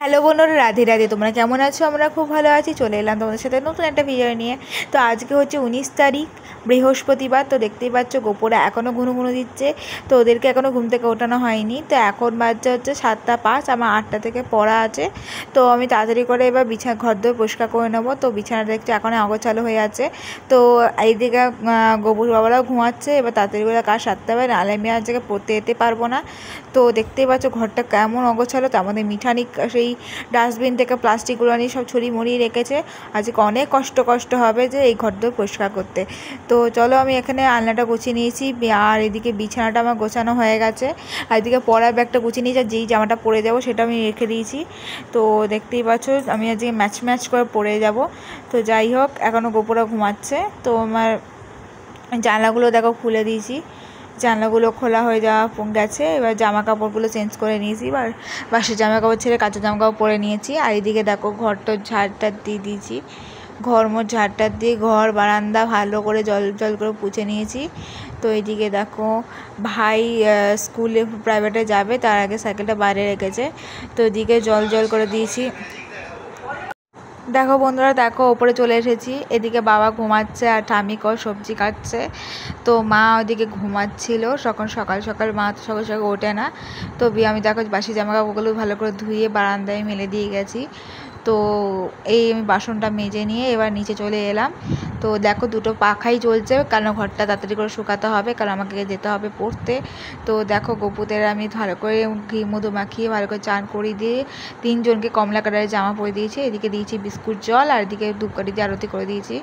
Hello বন্ধুরা, রাধে রাধে। তোমরা কেমন আছো? আমরা খুব ভালো আছি। চলে এলাম তোমাদের সাথে নতুন একটা ভিডিও নিয়ে। তো আজকে হচ্ছে 19 তারিখ, বৃহস্পতিবার। তো দেখতেই পাচ্ছ গোপুরা এখনও ঘুনো ঘুনো দিচ্ছে। তো ওদেরকে এখনও ঘুম থেকে ওঠানো হয়নি। তো এখন বাজছে হচ্ছে 7:05, আমার 8টা থেকে পড়া আছে। তো আমি তাড়াতাড়ি করে এবার ঘরদোর পরিষ্কার করে নেবো। তো বিছানা দেখছি এখন অগোছালো হয়ে আছে। তো এইদিকে গোপুর বাবারাও ঘুমাচ্ছে। এবার তাড়াতাড়ি করে কাজ সারতে হবে, নাহলে আমি আজকে পড়তে যেতে পারবো না। তো দেখতেই পাচ্ছ ঘরটা কেমন অগোছালো। তো আমাদের মিঠানি সেই ডাস্টবিন থেকে প্লাস্টিকগুলো নিয়ে সব ছড়িয়ে মরিয়ে রেখেছে। আজকে অনেক কষ্ট হবে যে এই ঘরদোর পরিষ্কার করতে। তো চলো, আমি এখানে আলনাটা গুছিয়ে নিয়েছি, আর এদিকে বিছানাটা আমার গোছানো হয়ে গেছে, আর এদিকে পরার ব্যাগটা গুছিয়ে নিয়েছি। আর যেই জামাটা পরে যাব সেটা আমি রেখে দিয়েছি। তো দেখতেই পাচ্ছ আমি আজকে ম্যাচ করে পরে যাব। তো যাই হোক, এখনও গোপুরা ঘুমাচ্ছে। তো আমার জানলাগুলো দেখো খুলে দিয়েছি, জানলাগুলো খোলা হয়ে যাওয়া গেছে। এবার জামা কাপড়গুলো চেঞ্জ করে নিয়েছি, এবার বাসি জামা কাপড় ছেড়ে কাঁচা জামা কাপড় পরে নিয়েছি। আর এদিকে দেখো ঘরটা ঝাড়টা দিয়ে দিয়েছি, ঘর মোট ঝাড়টা দিয়ে ঘর বারান্দা ভালো করে জল করে পুছে নিয়েছি। তো এইদিকে দেখো ভাই স্কুলে প্রাইভেটে যাবে, তার আগে সাইকেলটা বাইরে রেখেছে। তো এদিকে জল করে দিয়েছি। দেখো বন্ধুরা, দেখো ওপরে চলে এসেছি। এদিকে বাবা ঘুমাচ্ছে আর ঠাম্মি সবজি কাটছে। তো মা ওইদিকে ঘুমাচ্ছিল। সকাল মা তো সকাল ওঠে না। তো আমি দেখো বাসি জামা কাপড়গুলো ভালো করে ধুয়ে বারান্দায় মেলে দিয়ে গেছি। তো এই আমি বাসনটা মেজে নিয়ে এবার নিচে চলে এলাম। তো দেখো দুটো পাখাই চলছে, কারণ ঘরটা তাড়াতাড়ি করে শুকাতে হবে, কারণ আমাকে যেতে হবে পড়তে। তো দেখো গোপুদের আমি ভালো করে ঘি মধু মাখিয়ে ভালো করে চান করিয়ে দিয়ে 3জনকে কমলা কালারের জামা পরে দিয়েছি। এদিকে দিয়েছি বিস্কুট জল, আর এদিকে ধূপকাঠি দিয়ে আরতি করে দিয়েছি।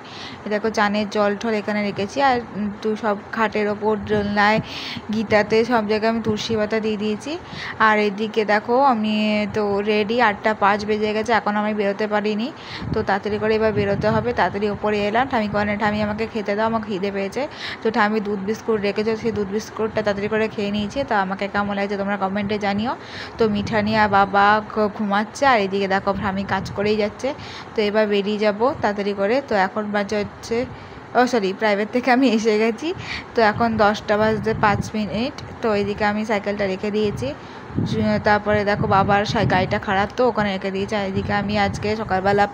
দেখো চানের জল ঠল এখানে রেখেছি। আর সব খাটের ওপর দোলনায় গীতাতে সব জায়গায় আমি তুলসী পাতা দিয়ে দিয়েছি। আর এদিকে দেখো আমি তো রেডি, 8:05 বেজে গেছে, এখন আমি বেরোতে পারিনি। তো তাড়াতাড়ি করে এবার বেরোতে হবে। তাড়াতাড়ি ওপরে এলাম। ঠামি আমাকে খেতে দাও, আমার খিদে পেয়েছে। তো ঠামি দুধ বিস্কুট রেখেছে, সেই দুধ বিস্কুটটা তাড়াতাড়ি করে খেয়ে নিয়েছে। তো আমাকে কেমন লাগছে তোমরা কমেন্টে জানিও। তো মিঠানি আর বাবা ঘুমাচ্ছে, আর এদিকে দেখো ঠামি কাজ করেই যাচ্ছে। তো এবার বেরিয়ে যাব তাড়াতাড়ি করে। তো এখন বাজে হচ্ছে প্রাইভেট থেকে আমি এসে গেছি। তো এখন 10:05। তো এইদিকে আমি সাইকেলটা রেখে দিয়েছি। তারপরে দেখো বাবার গাড়িটা খারাপ, তো ওখানে রেখে দিয়েছি। আর এদিকে আমি আজকে সকালবেলা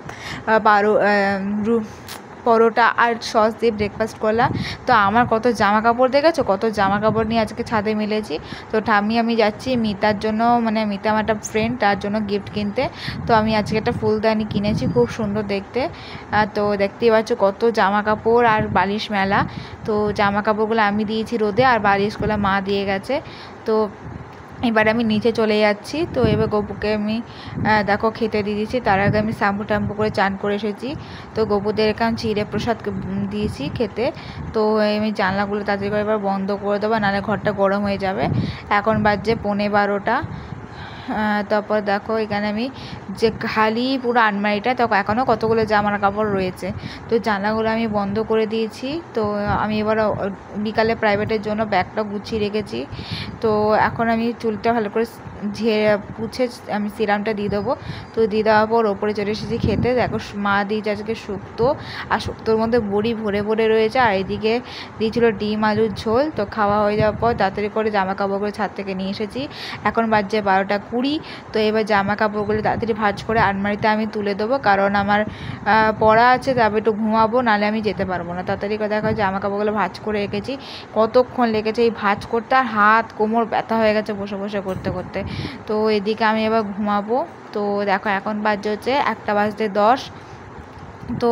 পরোটা আর সস দিয়ে ব্রেকফাস্ট করলাম। তো আমার কত জামা কাপড় দেখেছো, কত জামা কাপড় নিয়ে আজকে ছাদে মেলেছি। তো আমি যাচ্ছি মিতার জন্য, মানে মিতা আমার একটা ফ্রেন্ড, তার জন্য গিফট কিনতে। তো আমি আজকে একটা ফুলদানি কিনেছি, খুব সুন্দর দেখতে। তো দেখতেই পাচ্ছ কত জামা কাপড় আর বালিশ মেলা। তো জামা কাপড়গুলো আমি দিয়েছি রোদে, আর বালিশগুলো মা দিয়ে গেছে। তো এবার আমি নিচে চলে যাচ্ছি। তো এবার গপুকে আমি দেখো খেতে দিয়ে দিয়েছি। তার আগে আমি শ্যাম্পু করে চান করে এসেছি। তো গপুদের এখানে চিড়ে প্রসাদ দিয়েছি খেতে। তো আমি জানলাগুলো তাড়াতাড়ি করে এবার বন্ধ করে দেবো, নাহলে ঘরটা গরম হয়ে যাবে। এখন বাজছে 11:15। তারপর দেখো এখানে আমি যে খালি পুরো আলমারিটা, তখন এখনও কতগুলো জামা কাপড় রয়েছে। তো জানলাগুলো আমি বন্ধ করে দিয়েছি। তো আমি এবার বিকালে প্রাইভেটের জন্য ব্যাগটা গুছিয়ে রেখেছি। তো এখন আমি চুলটা ভালো করে পুছে আমি সিরামটা দিয়ে দেবো। তো দিয়ে দেওয়ার পর ওপরে চলে এসেছি খেতে। দেখো মা দিয়েছে আজকে শুক্তো, আর শুক্তোর মধ্যে বড়ি ভরে রয়েছে, আর এদিকে দিয়েছিল ডিম আলুর ঝোল। তো খাওয়া হয়ে যাওয়ার পর তাড়াতাড়ি করে জামা কাপড়গুলো ছাদ থেকে নিয়ে এসেছি। এখন বাজছে 12:20। তো এবার জামা কাপড়গুলো তাড়াতাড়ি ভাঁজ করে আলমারিতে আমি তুলে দেবো, কারণ আমার পড়া আছে, তারপর একটু ঘুমাবো, নাহলে আমি যেতে পারবো না। তাড়াতাড়ি করে দেখো জামা কাপড়গুলো ভাঁজ করে রেখেছি। কতক্ষণ লেগেছে এই ভাঁজ করতে, আর হাত কোমর ব্যথা হয়ে গেছে বসে করতে। তো এদিকে আমি এবার ঘুমাবো। তো দেখো এখন বাজছে হচ্ছে 1:10। তো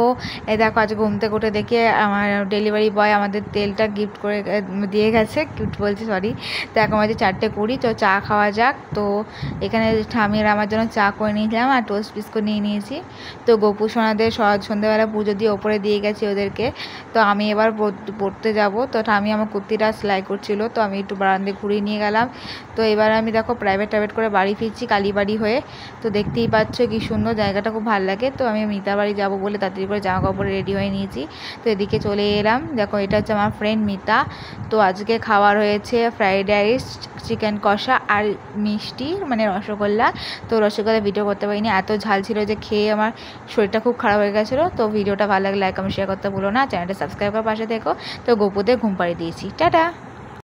এই দেখো আজ ঘুম থেকে উঠে দেখি আমার ডেলিভারি বয় আমাদের তেলটা গিফট করে দিয়ে গেছে, গিফট বলছি সরি। তো এখন বাজে 4:20। তো চা খাওয়া যাক। তো এখানে ঠামির আমার জন্য চা করে নিয়েছিলাম, আর টোস্ট বিস্কুট নিয়ে নিয়েছি। তো গোপু সোনাদের সন্ধ্যেবেলা পুজো দিয়ে ওপরে দিয়ে গেছি ওদেরকে। তো আমি এবার পড়তে যাব। তো ঠামি আমার কুর্তিটা সেলাই করছিল, তো আমি একটু বারান্দায় ঘুরিয়ে নিয়ে গেলাম। তো এবার আমি দেখো প্রাইভেট করে বাড়ি ফিরছি কালীবাড়ি হয়ে। তো দেখতেই পাচ্ছ কি সুন্দর জায়গাটা, খুব ভালো লাগে। তো আমি মিতা বাড়ি যাবো বলে তাড়াতাড়ি করে জামা কাপড় রেডি হয়ে নিয়েছি। তো এদিকে চলে এলাম। দেখো এটা হচ্ছে আমার ফ্রেন্ড মিতা। তো আজকে খাবার হয়েছে ফ্রাইড রাইস, চিকেন কষা আর মিষ্টি, মানে রসগোল্লা। তো রসগোল্লা ভিডিও করতে পারিনি, এত ঝাল ছিল যে খেয়ে আমার শরীরটা খুব খারাপ হয়ে গেছিলো। তো ভিডিওটা ভালো লাগলে লাইক কমেন্ট শেয়ার করতে ভুলো না, চ্যানেলটা সাবস্ক্রাইব করে পাশে থেকো। তো গোপুদের ঘুম পাড়িয়ে দিয়েছি। টাটা।